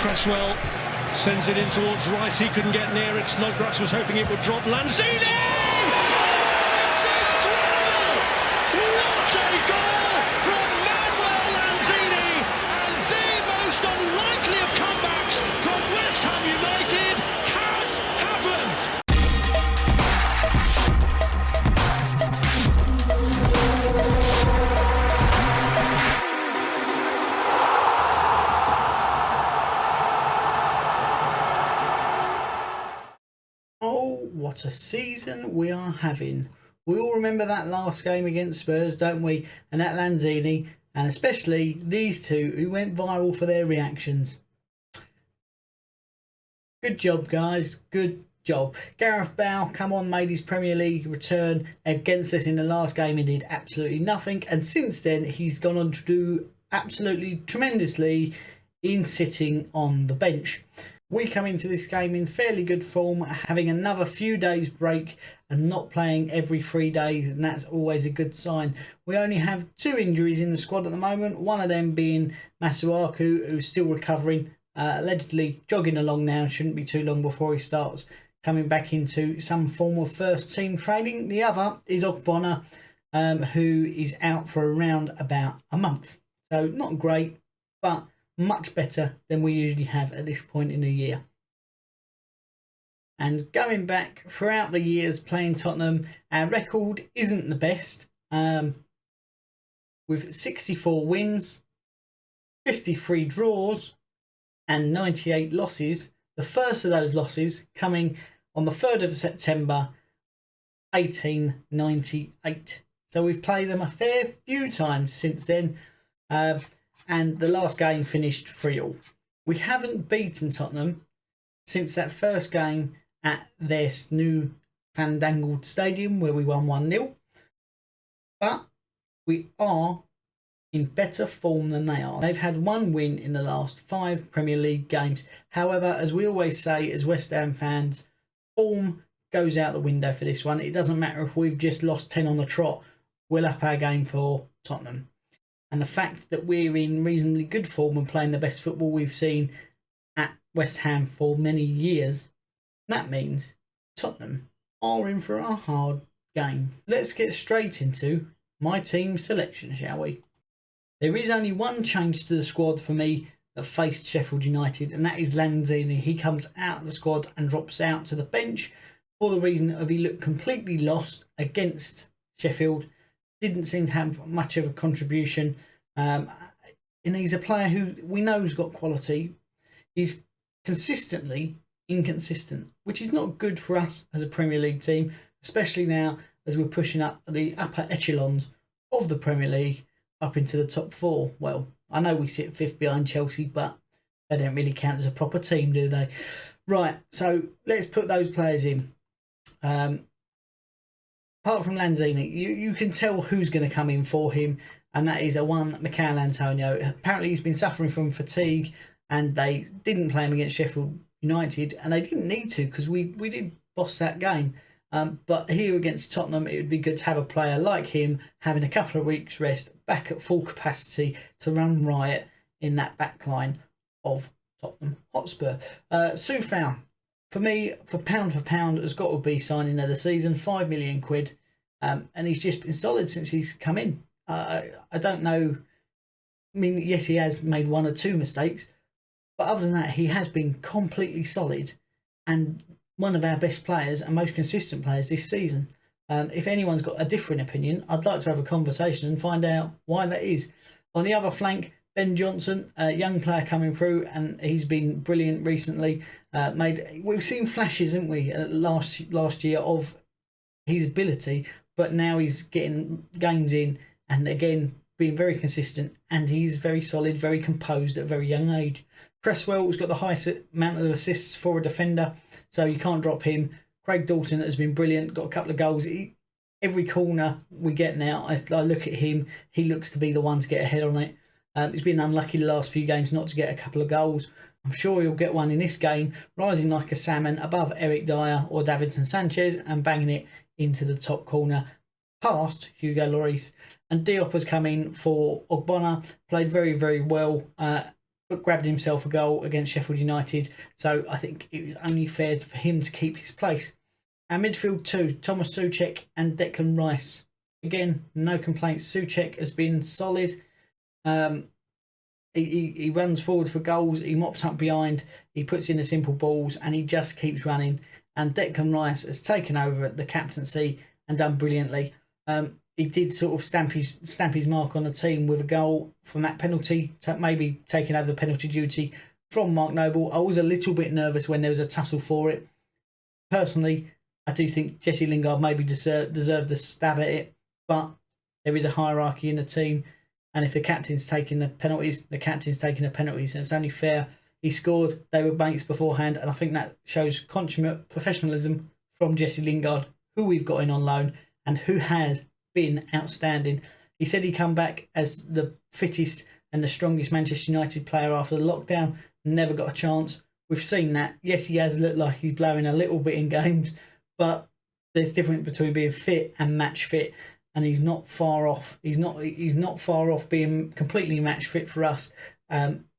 Cresswell sends it in towards Rice. He couldn't get near it. Snodgrass was hoping it would drop. Lanzini! It's incredible! What a goal from Manuel Lanzini! And the most unlikely of comebacks from West Ham United has happened! Oh, what a season we are having. We all remember that last game against Spurs, don't we? And that Lanzini, and especially these two who went viral for their reactions. Good job, guys. Good job. Gareth Bale, come on, made his Premier League return against us in the last game and did absolutely nothing. And since then, he's gone on to do absolutely tremendously in sitting on the bench. We come into this game in fairly good form, having another few days break and not playing every 3 days, and that's always a good sign. We only have 2 injuries in the squad at the moment, one of them being Masuaku, who's still recovering, allegedly jogging along now, shouldn't be too long before he starts coming back into some form of first team training. The other is Ogbonna, who is out for around about a month. So not great, but much better than we usually have at this point in the year. And going back throughout the years playing Tottenham, our record isn't the best. With 64 wins, 53 draws and 98 losses. The first of those losses coming on the 3rd of September 1898. So we've played them a fair few times since then. And the last game finished 3-3. We haven't beaten Tottenham since that first game at their new fandangled stadium where we won 1-0. But we are in better form than they are. They've had 1 win in the last 5 Premier League games. However, as we always say as West Ham fans, form goes out the window for this one. It doesn't matter if we've just lost 10 on the trot. We'll up our game for Tottenham. And the fact that we're in reasonably good form and playing the best football we've seen at West Ham for many years, that means Tottenham are in for a hard game. Let's get straight into my team selection, shall we? There is only one change to the squad for me that faced Sheffield United, and that is Lanzini. He comes out of the squad and drops out to the bench for the reason of he looked completely lost against Sheffield. Didn't seem to have much of a contribution. And he's a player who we know has got quality. He's consistently inconsistent, which is not good for us as a Premier League team, especially now as we're pushing up the upper echelons of the Premier League up into the top 4. Well, I know we sit 5th behind Chelsea, but they don't really count as a proper team, do they? Right, so let's put those players in. Apart from Lanzini, you can tell who's going to come in for him, and that is Mikel Antonio. Apparently he's been suffering from fatigue, and they didn't play him against Sheffield United, and they didn't need to because we did boss that game. But here against Tottenham, it would be good to have a player like him having a couple of weeks rest, back at full capacity to run riot in that back line of Tottenham Hotspur. Soufal, for me, for pound, has got to be signing of the season, £5 million. And he's just been solid since he's come in. I don't know. I mean, yes, he has made 1 or 2 mistakes, but other than that, he has been completely solid and one of our best players and most consistent players this season. If anyone's got a different opinion, I'd like to have a conversation and find out why that is. On the other flank, Ben Johnson, a young player coming through, and he's been brilliant recently. We've seen flashes, haven't we, last year of his ability, but now he's getting games in and again being very consistent, and he's very solid, very composed at a very young age. Cresswell has got the highest amount of assists for a defender, so you can't drop him. Craig Dawson has been brilliant, got a couple of goals. Every corner we get now, I look at him, he looks to be the one to get ahead on it. He's been unlucky the last few games not to get a couple of goals. I'm sure he'll get one in this game, rising like a salmon above Eric Dyer or Davinson Sanchez and banging it into the top corner past Hugo Lloris. And Diop has come in for Ogbonna, played very, very well. but grabbed himself a goal against Sheffield United. So I think it was only fair for him to keep his place. Our midfield two, Thomas Souček and Declan Rice. Again, no complaints. Souček has been solid. He runs forward for goals. He mops up behind. He puts in the simple balls, and he just keeps running. And Declan Rice has taken over the captaincy and done brilliantly. He did sort of stamp his mark on the team with a goal from that penalty, maybe taking over the penalty duty from Mark Noble. I was a little bit nervous when there was a tussle for it. Personally, I do think Jesse Lingard maybe deserved a stab at it, but there is a hierarchy in the team, and if the captain's taking the penalties, the captain's taking the penalties, and it's only fair. He scored, they were mates beforehand, and I think that shows consummate professionalism from Jesse Lingard, who we've got in on loan, and who has been outstanding. He said he'd come back as the fittest and the strongest Manchester United player after the lockdown, never got a chance. We've seen that. Yes, he has looked like he's blowing a little bit in games, but there's difference between being fit and match fit, and he's not far off. He's not far off being completely match fit for us.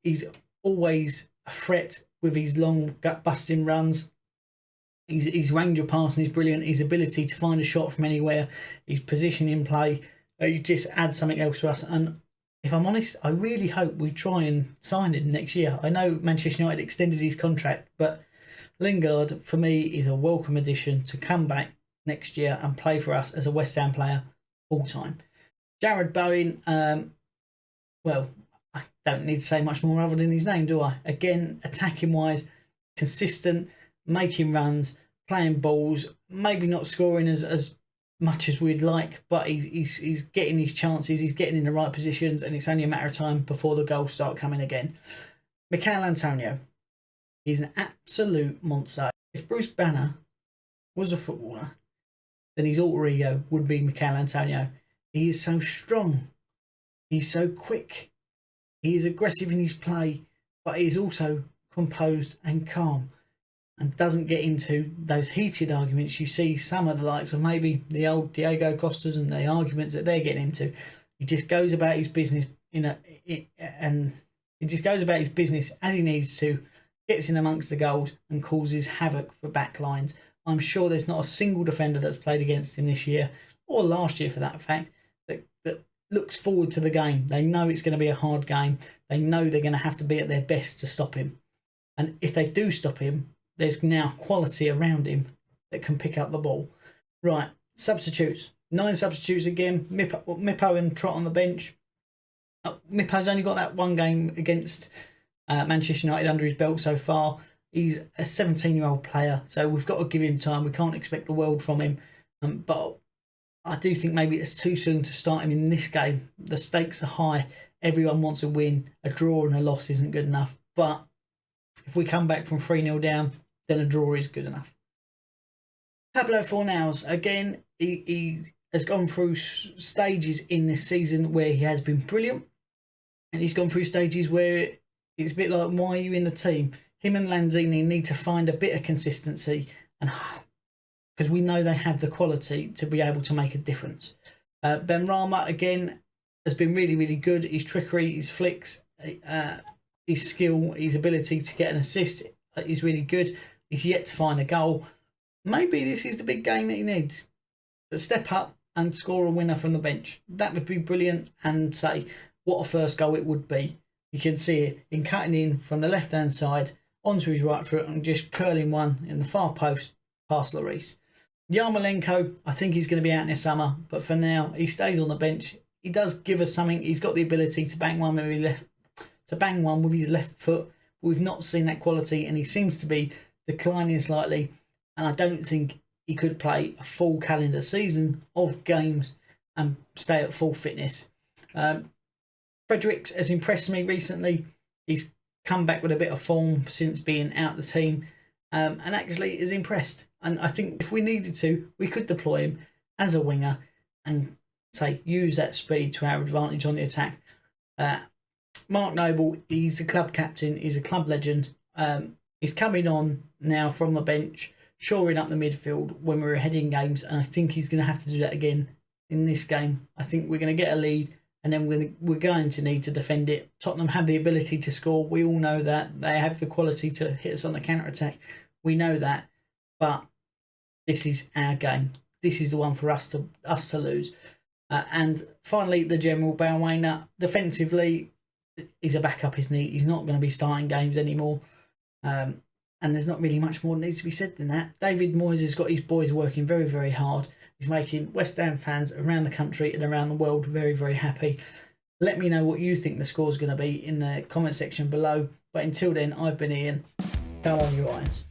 He's always a threat with his long gut busting runs. His range of passing is brilliant. His ability to find a shot from anywhere, his position in play, he just adds something else to us. And if I'm honest, I really hope we try and sign him next year. I know Manchester United extended his contract, but Lingard, for me, is a welcome addition to come back next year and play for us as a West Ham player full time. Jared Bowen, well, I don't need to say much more other than his name, do I? Again, attacking wise, consistent, making runs, playing balls, maybe not scoring as much as we'd like, but he's getting his chances, he's getting in the right positions, and it's only a matter of time before the goals start coming again. Mikel Antonio, he's an absolute monster. If Bruce Banner was a footballer, then his alter ego would be Mikel Antonio. He is so strong, he's so quick, he is aggressive in his play, but he is also composed and calm, and doesn't get into those heated arguments you see some of the likes of maybe the old Diego Costas and the arguments that they're getting into. He just goes about his business as he needs to, gets in amongst the goals and causes havoc for backlines. I'm sure there's not a single defender that's played against him this year, or last year for that fact, that looks forward to the game. They know it's going to be a hard game. They know they're going to have to be at their best to stop him. And if they do stop him, there's now quality around him that can pick up the ball. Right, substitutes. 9 substitutes again. Mippo and Trott on the bench. Mippo's only got that one game against Manchester United under his belt so far. He's a 17-year-old player, so we've got to give him time. We can't expect the world from him. But I do think maybe it's too soon to start him in this game. The stakes are high. Everyone wants a win. A draw and a loss isn't good enough. But if we come back from 3-0 down, then a draw is good enough. Pablo Fornals, again, he has gone through stages in this season where he has been brilliant, and he's gone through stages where it's a bit like, why are you in the team? Him and Lanzini need to find a bit of consistency, and because we know they have the quality to be able to make a difference. Benrahma, again, has been really, really good. His trickery, his flicks, his skill, his ability to get an assist is really good. He's yet to find a goal. Maybe this is the big game that he needs. But step up and score a winner from the bench. That would be brilliant, and say what a first goal it would be. You can see it in cutting in from the left-hand side onto his right foot and just curling one in the far post past Lloris. Yarmolenko, I think he's going to be out in the summer, but for now he stays on the bench. He does give us something. He's got the ability to bang one with his left foot. We've not seen that quality, and he seems to be declining slightly, and I don't think he could play a full calendar season of games and stay at full fitness. Fredericks has impressed me recently. He's come back with a bit of form since being out the team, and actually is impressed. And I think if we needed to, we could deploy him as a winger and say use that speed to our advantage on the attack. Mark Noble, he's a club captain, he's a club legend. He's coming on now from the bench, shoring up the midfield when we're ahead in games, and I think he's going to have to do that again in this game. I think we're going to get a lead, and then we're going to need to defend it. Tottenham have the ability to score. We all know that. They have the quality to hit us on the counter-attack. We know that. But this is our game. This is the one for us to lose. And finally, the general Balwainer. Defensively, he's a backup, isn't he? He's not going to be starting games anymore. And there's not really much more that needs to be said than that. David Moyes has got his boys working very, very hard. He's making West Ham fans around the country and around the world very, very happy. Let me know what you think the score's going to be in the comment section below. But until then, I've been Ian. Go on, your eyes.